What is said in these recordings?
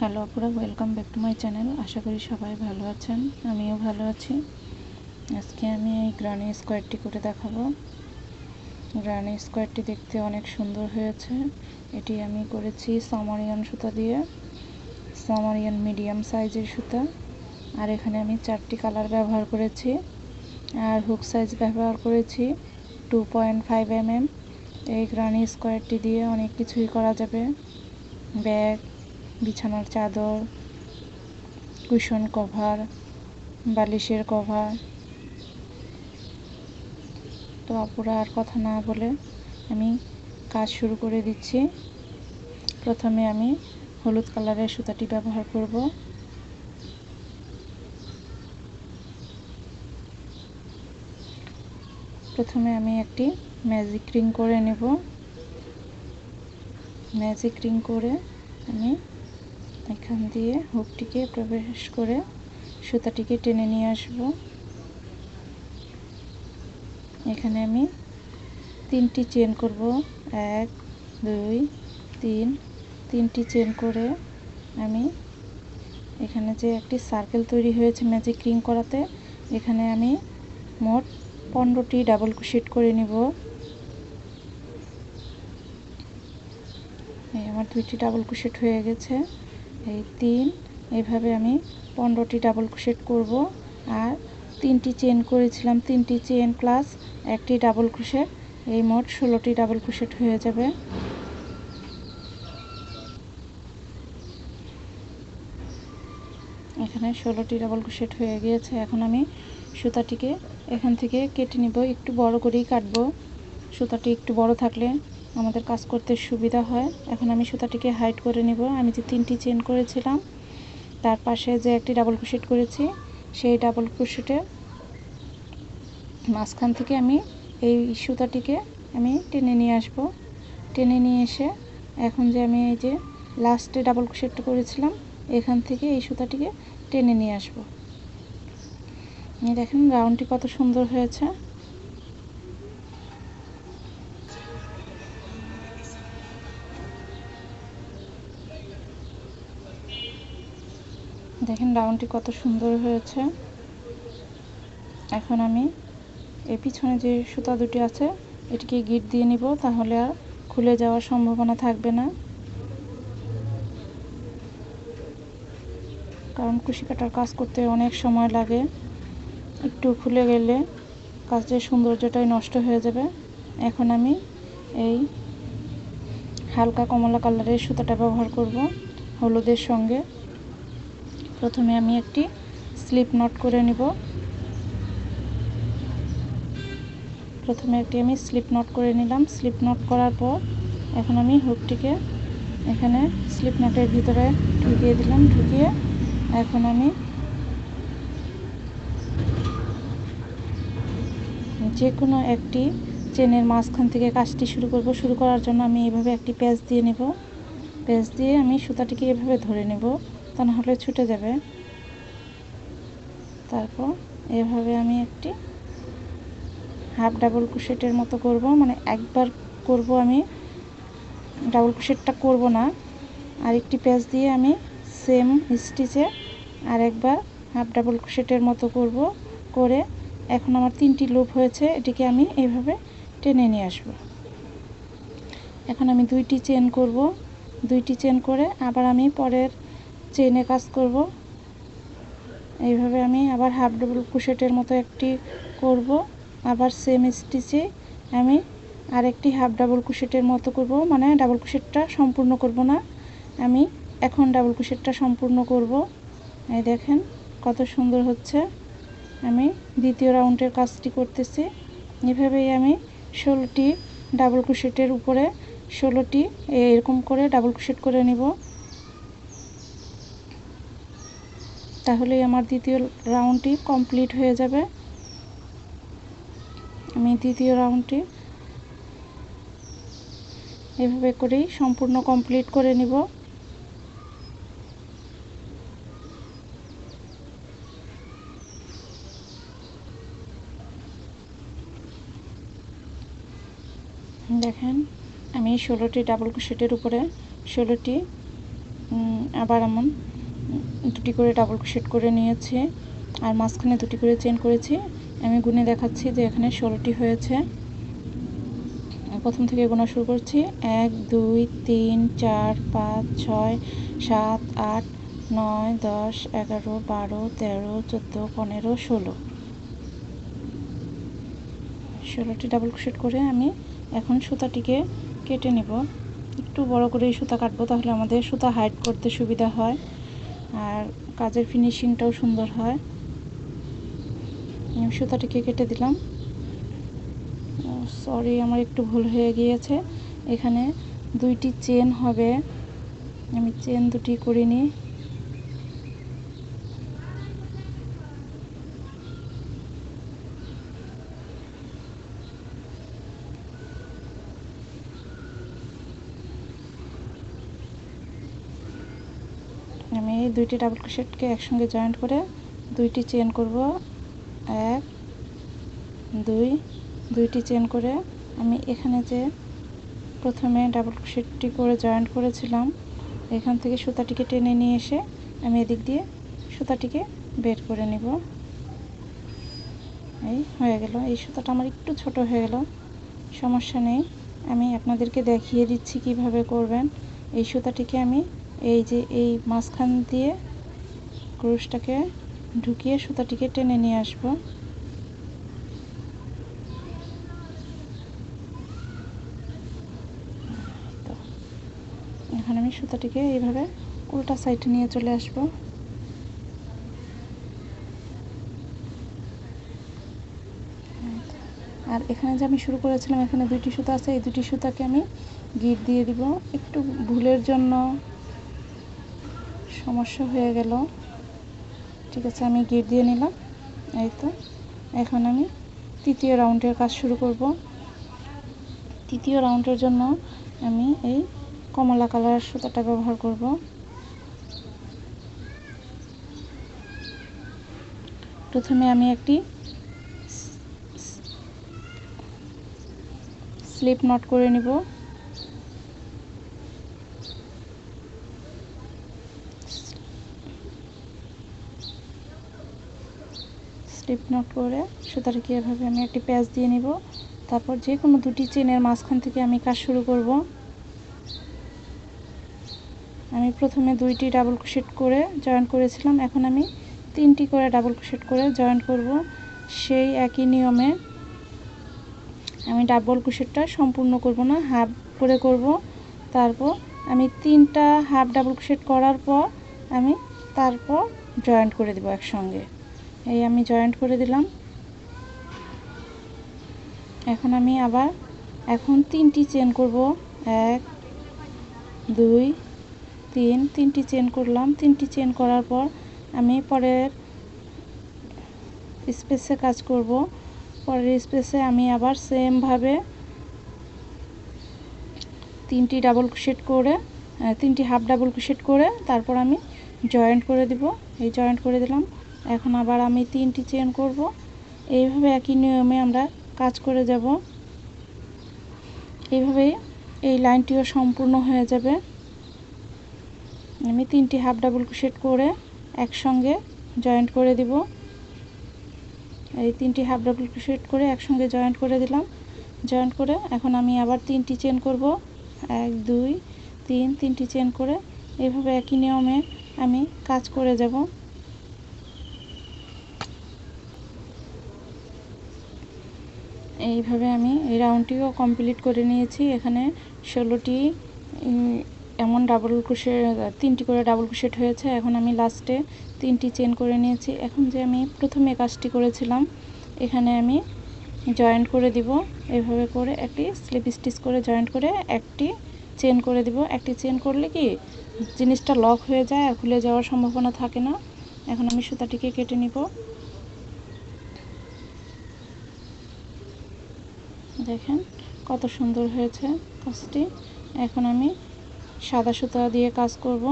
Hello আপুরা, welcome back to my channel. আশা করি সবাই ভালো আছেন, আমিও ভালো আছি। আজকে আমি এই গ্রানি স্কোয়ারটি করে দেখাবো। গ্রানি স্কোয়ারটি দেখতে অনেক সুন্দর হয়েছে। এটি আমি করেছি সামারিয়ান সুতা দিয়ে, সামারিয়ান মিডিয়াম সাইজের সুতা। আর এখানে আমি 4টি কালার ব্যবহার করেছি, আর হুক সাইজ ব্যবহার করেছি 2.5 mm। এই গ্রানি স্কোয়ারটি দিয়ে অনেক কিছুই করা যাবে, ব্যাগ, বিছানার চাদর, কুশন কভার, বালিশের কভার। তো আপুরা আর কথা না বলে আমি কাজ শুরু করে দিচ্ছি। প্রথমে আমি হলুদ কালারের সুতাটি ব্যবহার করব। প্রথমে আমি একটি ম্যাজিক রিং করে নেব। ম্যাজিক রিং করে আমি এখান দিয়ে হুকটিকে প্রবেশ করে সুতাটিকে টেনে নিয়ে আসব। এখানে আমি 3টি চেন করব, 1 2 3। 3টি চেন করে আমি এখানে যে একটি সার্কেল তৈরি হয়েছে ম্যাজিক রিং করাতে, এখানে আমি মোট 15টি ডাবল ক্রোশেট করে নিব। আমার 2টি ডাবল ক্রোশেট হয়ে গেছে, এই 3। এইভাবে আমি 15টি ডাবল ক্রোশেট করব। আর 3টি চেন করেছিলাম, 3টি চেন প্লাস একটি ডাবল ক্রোশেট, এই মোট 16টি ডাবল ক্রোশেট হয়ে যাবে। এখানে 16টি ডাবল ক্রোশেট হয়ে গিয়েছে। এখন আমি সুতাটিকে এখান থেকে কেটে নিব। একটু বড় করেই কাটবো, সুতাটি একটু বড় থাকলে আমাদের কাজ করতে সুবিধা হয়। এখন আমি সুতাটিকে হাইড করে নিব। আমি যে 3টি চেন করেছিলাম তার পাশে যে একটি ডাবল ক্রোশেট করেছি, সেই ডাবল ক্রোশেটের মাঝখান থেকে আমি এই সুতাটিকে আমি টেনে নিয়ে আসব। টেনে নিয়ে এসে এখন যে আমি এই যে লাস্টে ডাবল ক্রোশেটটা করেছিলাম, এখান থেকে এই সুতাটিকে টেনে নিয়ে আসব। দেখেন রাউন্ডটি কত সুন্দর হয়েছে। দেখেন রাউন্ডটি কত সুন্দর হয়েছে। এখন আমি এই পিছনে যে সুতা দুটি আছে এটিকে গিট দিয়ে নিব, তাহলে আর খুলে যাওয়ার সম্ভাবনা থাকবে না। কারণ কুশি কাটার কাজ করতে অনেক সময় লাগে, একটু খুলে গেলে কাজের সৌন্দর্যটাই নষ্ট হয়ে যাবে। এখন আমি এই হালকা কমলা কালারের সুতাটা ব্যবহার করব হলুদের সঙ্গে। প্রথমে আমি একটি স্লিপ নট করে নিব। আমি স্লিপ নট করে নিলাম। স্লিপ নট করার পর এখন আমি হুকটিকে এখানে স্লিপ নটের ভিতরে ঢুকিয়ে দিলাম। ঢুকিয়ে এখন আমি যে কোনো একটি চেনের মাঝখান থেকে কাজটি শুরু করব। শুরু করার জন্য আমি এইভাবে একটি প্যাচ দিয়ে নেব। প্যাচ দিয়ে আমি সুতাটিকে এভাবে ধরে নেব, তা না হলে ছুটে যাবে। তারপর এভাবে আমি একটি হাফ ডাবল ক্রোশেটের মতো করব, মানে একবার করব, আমি ডাবল ক্রোশেটটা করব না। আরেকটি প্যাচ দিয়ে আমি সেম স্টিচে আরেকবার হাফ ডাবল ক্রোশেটের মতো করব। করে এখন আমার 3টি লুপ হয়েছে, এটিকে আমি এইভাবে টেনে নিয়ে আসব। এখন আমি 2টি চেন করব। 2টি চেন করে আবার আমি পরের চেনে কাজ করব। এইভাবে আমি আবার হাফ ডাবল ক্রোশেটের মতো একটি করব। আবার সেম স্টিচে আমি আরেকটি হাফ ডাবল ক্রোশেটের মতো করব, মানে ডাবল ক্রোশেটটা সম্পূর্ণ করব না, আমি এখন ডাবল ক্রোশেটটা সম্পূর্ণ করব। এই দেখেন কত সুন্দর হচ্ছে। আমি দ্বিতীয় রাউন্ডের কাজটি করতেছি। এভাবেই আমি 16টি ডাবল ক্রোশেটের উপরে 16টি এরকম করে ডাবল ক্রোশেট করে নিব। তাহলেই আমার দ্বিতীয় রাউন্ডটি কমপ্লিট হয়ে যাবে। আমি দ্বিতীয় রাউন্ডটি এভাবে করেই সম্পূর্ণ কমপ্লিট করে নিব। দেখেন আমি 16টি ডাবল ক্রোশেটের উপরে 16টি আবার এমন দুটি করে ডাবল ক্রোশেট করে নিয়েছি আর মাঝখানে দুটি করে চেন করেছি। আমি গুনে দেখাচ্ছি যে এখানে 16টি হয়েছে। প্রথম থেকে গোনা শুরু করছি। 1 2 3 4 5 6 7 8 9 10 11 12 13 14 15 16। 16টি ডাবল ক্রোশেট করে আমি এখন সুতাটিকে কেটে নেব। একটু বড় করে সুতা কাটবো, তাহলে আমাদের সুতা হাইড করতে সুবিধা হয় আর কাজের ফিনিশিংটাও সুন্দর হয়। আমি সুতাটিকে কেটে দিলাম। সরি, আমার একটু ভুল হয়ে গিয়েছে। এখানে দুইটি চেন হবে, আমি চেন দুটি করিনি। আমি এই দুইটি ডাবল ক্রোশেটকে একসঙ্গে জয়েন্ট করে দুইটি চেন করব। 1 2 দুইটি চেন করে আমি এখানে যে প্রথমে ডাবল ক্রোশেটটি করে জয়েন্ট করেছিলাম, এখান থেকে সুতাটিকে টেনে নিয়ে এসে আমি এদিক দিয়ে সুতাটিকে বের করে নিব। এই হয়ে গেল। এই সুতাটা আমার একটু ছোট হয়ে গেল, সমস্যা নেই, আমি আপনাদেরকে দেখিয়ে দিচ্ছি কিভাবে করবেন। এই সুতাটিকে আমি এই যে এই মাঝখান দিয়ে ক্রুশটাকে ঢুকিয়ে সুতাটিকে টেনে নিয়ে আসব। এখন আমি সুতাটিকে এইভাবে উল্টা সাইডে নিয়ে চলে আসব। আর এখানে যে আমি শুরু করেছিলাম, এখানে দুইটি সুতা আছে, এই দুটি সুতাকে আমি গিট দিয়ে দিব। একটু ভুলের জন্য সমস্যা হয়ে গেল, ঠিক আছে, আমি গিট দিয়ে নিলাম। এই তো, এখন আমি তৃতীয় রাউন্ডের কাজ শুরু করব। তৃতীয় রাউন্ডের জন্য আমি এই কমলা কালার সুতাটা ব্যবহার করব। প্রথমে আমি একটি স্লিপ নট করে নিব। স্লিপ নট করে সুতাটাকে এভাবে আমি একটি প্যাচ দিয়ে নিব। তারপর যে কোনো দুটি চেনের মাঝখান থেকে আমি কাজ শুরু করব। আমি প্রথমে দুইটি ডাবল ক্রোশেট করে জয়েন্ট করেছিলাম, এখন আমি তিনটি করে ডাবল ক্রোশেট করে জয়েন্ট করব। সেই একই নিয়মে আমি ডাবল ক্রোশেটটা সম্পূর্ণ করব না, হাফ করে করব। তারপর আমি তিনটা হাফ ডাবল ক্রোশেট করার পর আমি তারপর জয়েন্ট করে দেব একসঙ্গে। এই আমি জয়েন্ট করে দিলাম। এখন আমি আবার তিনটি চেন করব। 1 2 3 তিনটি চেন করলাম। তিনটি চেন করার পর আমি পরের স্পেসে কাজ করব। পরের স্পেসে আমি আবার সেম ভাবে তিনটি ডাবল ক্রোশেট করে তিনটি হাফ ডাবল ক্রোশেট করে তারপর আমি জয়েন্ট করে দিব। এই জয়েন্ট করে দিলাম। এখন আবার আমি তিনটি চেন করব। এইভাবে একই নিয়মে আমরা কাজ করে যাব। এইভাবেই এই লাইনটিও সম্পূর্ণ হয়ে যাবে। আমি তিনটি হাফ ডাবল ক্রোশেট করে একসঙ্গে জয়েন্ট করে দিব। এই তিনটি হাফ ডাবল ক্রোশেট করে একসঙ্গে জয়েন্ট করে দিলাম। জয়েন্ট করে এখন আমি আবার তিনটি চেন করব। 1 2 3 তিনটি চেন করে এইভাবে একই নিয়মে আমি কাজ করে যাব। এইভাবে আমি এই রাউন্ডটিও কমপ্লিট করে নিয়েছি। এখানে 16টি এমন ডাবল ক্রোশেট, তিনটি করে ডাবল ক্রোশেট হয়েছে। এখন আমি লাস্টে তিনটি চেন করে নিয়েছি। এখন যে আমি প্রথমে কাজটি করেছিলাম, এখানে আমি জয়েন্ট করে দিব। এভাবে করে একটি স্লিপ স্টিচ করে জয়েন্ট করে একটি চেন করে দিব। একটি চেন করলে কি জিনিসটা লক হয়ে যায় আর খুলে যাওয়ার সম্ভাবনা থাকে না। এখন আমি সুতাটিকে কেটে নিব। দেখেন কত সুন্দর হয়েছে কাজটি। এখন আমি সাদা সুতা দিয়ে কাজ করব।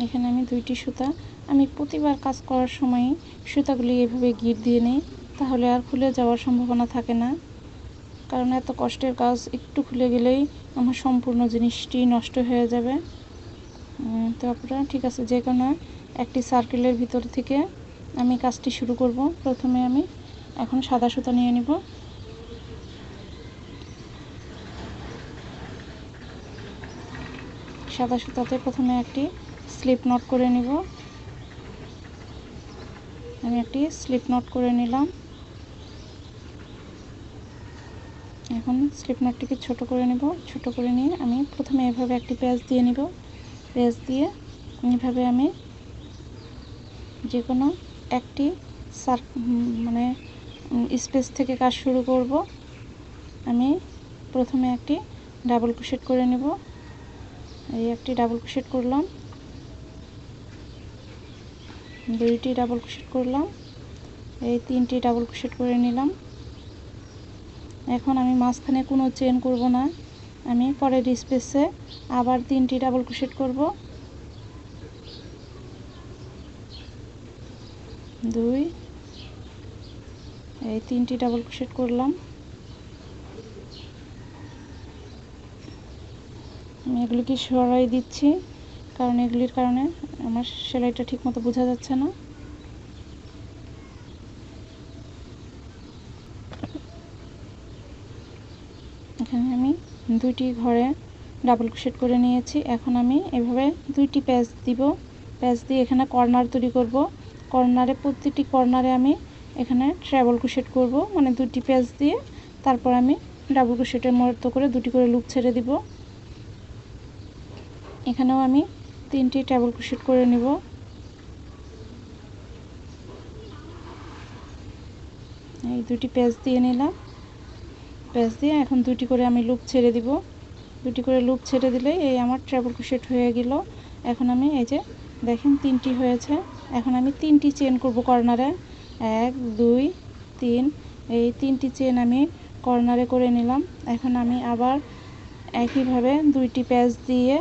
এখানে আমি দুইটি সুতা, আমি প্রতিবার কাজ করার সময় সুতাগুলি এভাবে গিট দিয়ে নিই, তাহলে আর খুলে যাওয়ার সম্ভাবনা থাকে না। কারণ এত কষ্টের কাজ একটু খুলে গেলেই আমার সম্পূর্ণ জিনিসটি নষ্ট হয়ে যাবে। তো আপনারা ঠিক আছে, যে কোনো একটি সার্কেলের ভিতর থেকে আমি কাজটি শুরু করব। প্রথমে আমি এখন সাদা সুতা নিয়ে নিব। সাদা সুতাতে প্রথমে একটি স্লিপ নট করে নিব। আমি একটি স্লিপ নট করে নিলাম। এখন স্লিপ নটটিকে ছোট করে নেব। ছোট করে নিয়ে আমি প্রথমে এভাবে একটি পেঁচ দিয়ে নিব। পেঁচ দিয়ে এভাবে আমি যে কোনো একটি মানে স্পেস থেকে কাজ শুরু করব। আমি প্রথমে একটি ডাবল ক্রোশেট করে নেব। এই একটি ডাবল ক্রোশেট করলাম, দুইটি ডাবল ক্রোশেট করলাম, এই তিনটি ডাবল ক্রোশেট করে নিলাম। এখন আমি মাঝখানে কোনো চেন করব না, আমি পরের স্পেসে আবার তিনটি ডাবল ক্রোশেট করব। দুই, এই তিনটি ডাবল ক্রোশেট করলাম। আমি এগুলিকে সরাই দিচ্ছি, কারণ এগুলির কারণে আমার সেলাইটা ঠিকমতো বোঝা যাচ্ছে না। এখানে আমি দুইটি ঘরে ডাবল ক্রোশেট করে নিয়েছি। এখন আমি এভাবে দুইটি প্যাচ দিব। প্যাচ দিয়ে এখানে কর্নার তৈরি করব। কর্নারে প্রতিটি কর্নারে আমি এখানে ট্রাবল ক্রোশেট করব, মানে দুটি প্যাচ দিয়ে তারপর আমি ডাবল ক্রোশেটের মতো করে দুটি করে লুপ ছেড়ে দিব। এখানেও আমি তিনটি ট্রাবল ক্রোশেট করে নিব। এই দুটি প্যাচ দিয়ে নিলাম। প্যাচ দিয়ে এখন দুটি করে আমি লুপ ছেড়ে দিব। দুটি করে লুপ ছেড়ে দিলেই এই আমার ট্রাবল ক্রোশেট হয়ে গেল। এখন আমি এই যে দেখেন তিনটি হয়েছে। এখন আমি তিনটি চেন করব কর্নারে, 1 2 3। এই তিনটি চেন আমি কর্নারে করে নিলাম। এখন আমি আবার একইভাবে দুইটি প্যাচ দিয়ে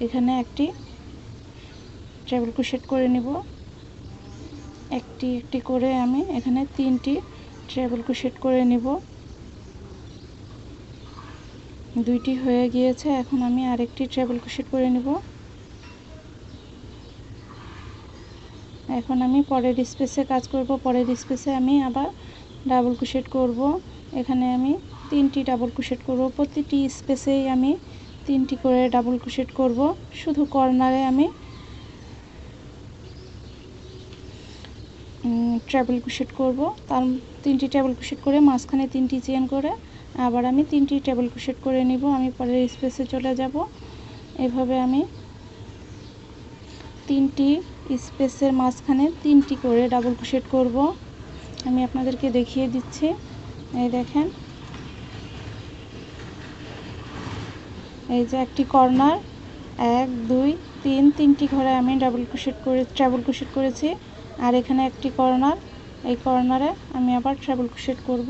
এখানে একটি ট্রাবল ক্রোশেট করে নিব। একটি একটি করে আমি এখানে তিনটি ট্রাবল ক্রোশেট করে নিব। দুইটি হয়ে গিয়েছে, এখন আমি আরেকটি ট্রাবল ক্রোশেট করে নিব। এখন আমি পরের স্পেসে কাজ করব। পরের স্পেসে আমি আবার ডাবল ক্রোশেট করব। এখানে আমি তিনটি ডাবল ক্রোশেট করব। প্রতিটি স্পেসেই আমি তিনটি করে ডাবল ক্রোশেট করব। শুধু কর্নারে আমি ট্রাবল ক্রোশেট করব। তার তিনটি ট্রাবল ক্রোশেট করে মাঝখানে তিনটি চেন করে আবার আমি তিনটি ট্রাবল ক্রোশেট করে নিব। আমি পরের স্পেসে চলে যাব। এভাবে আমি তিনটি স্পেসের মাঝখানে তিনটি করে ডাবল ক্রোশেট করব। আমি আপনাদেরকে দেখিয়ে দিচ্ছি। এই দেখেন, এই যে একটি কর্নার, 1 2 3, তিনটি ঘরে আমি ডাবল ক্রোশেট করে ট্রাবল ক্রোশেট করেছি। আর এখানে একটি কর্নার, এই কর্নারে আমি আবার ট্রাবল ক্রোশেট করব।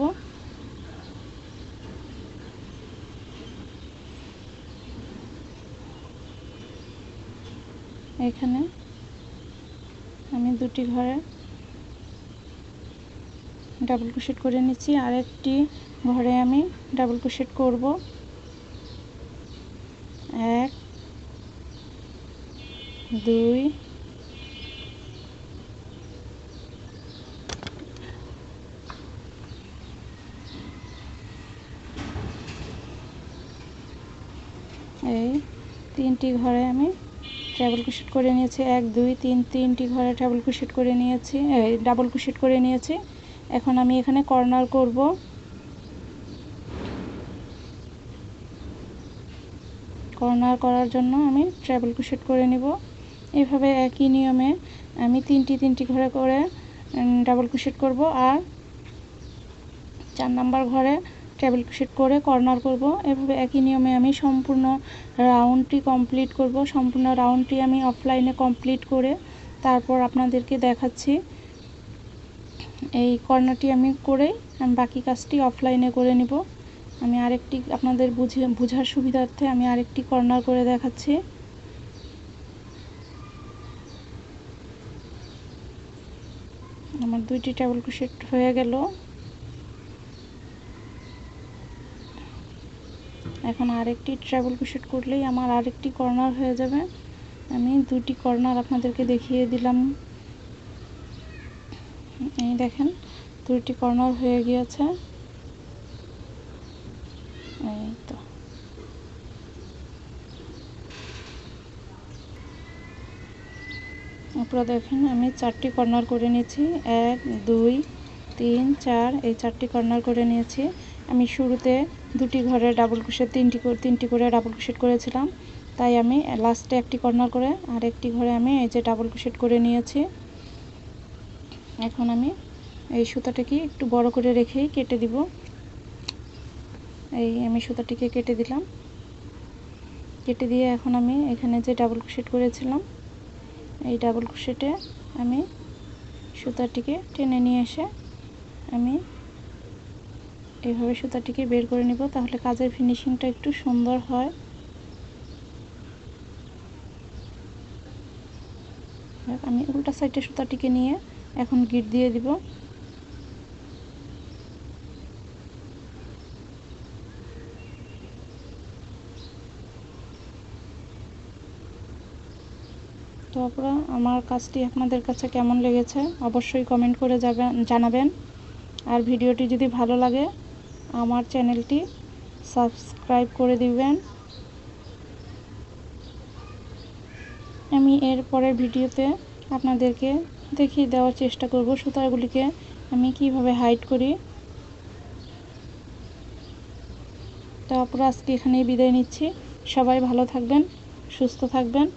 এখানে আমি দুটি ঘরে ডাবল ক্রোশেট করে নিচ্ছি। আর একটি ঘরে আমি ডাবল ক্রোশেট করব। 1 2 এই তিনটি ঘরে আমি ট্রাবল ক্রোশেট করে নিয়েছি। 1 2 3, তিনটি ঘরে ট্রাবল ক্রোশেট করে নিয়েছি, ডাবল ক্রোশেট করে নিয়েছি। এখন আমি এখানে কর্নার করব। কর্নার করার জন্য আমি ট্রাবল ক্রোশেট করে নিব। এভাবে একই নিয়মে আমি তিনটি ঘরে করে ডাবল ক্রোশেট করব। আর 4 নাম্বার ঘরে ট্রাবল ক্রোশেট করে কর্নার করব। এভাবে একই নিয়মে আমি সম্পূর্ণ রাউন্ডটি কমপ্লিট করব। সম্পূর্ণ রাউন্ডটি আমি অফলাইনে কমপ্লিট করে তারপর আপনাদেরকে দেখাচ্ছি। এই কর্নারটি আমি করেই আমি বাকি কাজটি অফলাইনে করে নিব। আমি আরেকটি আপনাদের বোঝার সুবিধার্থে আমি আরেকটি কর্নার করে দেখাচ্ছি। আমার দুইটি ট্রাবল ক্রোশেট হয়ে গেল। এখন আরেকটি ট্রাভেল ক্রোশেট করলেই আমার আরেকটি কর্নার হয়ে যাবে। আমি দুটি কর্নার আপনাদেরকে দেখিয়ে দিলাম। এই দেখেন দুটি কর্নার হয়ে গিয়েছে। এই তো আপনারা দেখেন আমি 4টি কর্নার করে নিয়েছি। 1 2 3 4 এই 4টি কর্নার করে নিয়েছি। আমি শুরুতে দুটি ঘরে ডাবল ক্রোশেট তিনটি করে ডাবল ক্রোশেট করেছিলাম, তাই আমি লাস্টে একটি কর্নার করে আর একটি ঘরে আমি এই যে ডাবল ক্রোশেট করে নিয়েছি। এখন আমি এই সুতাটাকে একটু বড় করে রেখেই কেটে দিব। এই আমি সুতাটিকে কেটে দিলাম। কেটে দিয়ে এখন আমি এখানে যে ডাবল ক্রোশেট করেছিলাম এই ডাবল ক্রোশেটে আমি সুতাটিকে টেনে নিয়ে এসে আমি এইভাবে সুতাটিকে বের করে নিব, তাহলে কাজের ফিনিশিংটা একটু সুন্দর হয়। আমি উল্টা সাইডে সুতাটিকে নিয়ে এখন গিট দিয়ে দিব। তো আপনারা আমার কাজটি আপনাদের কাছে কেমন লেগেছে অবশ্যই কমেন্ট করে জানাবেন। আর ভিডিওটি যদি ভালো লাগে আমার চ্যানেলটি সাবস্ক্রাইব করে দিবেন। আমি এর পরের ভিডিওতে আপনাদেরকে দেখিয়ে দেওয়ার চেষ্টা করব সুতাগুলিকে আমি কিভাবে হাইড করি। তো আপনারা আজকে এখানেই বিদায় নিচ্ছি। সবাই ভালো থাকবেন, সুস্থ থাকবেন।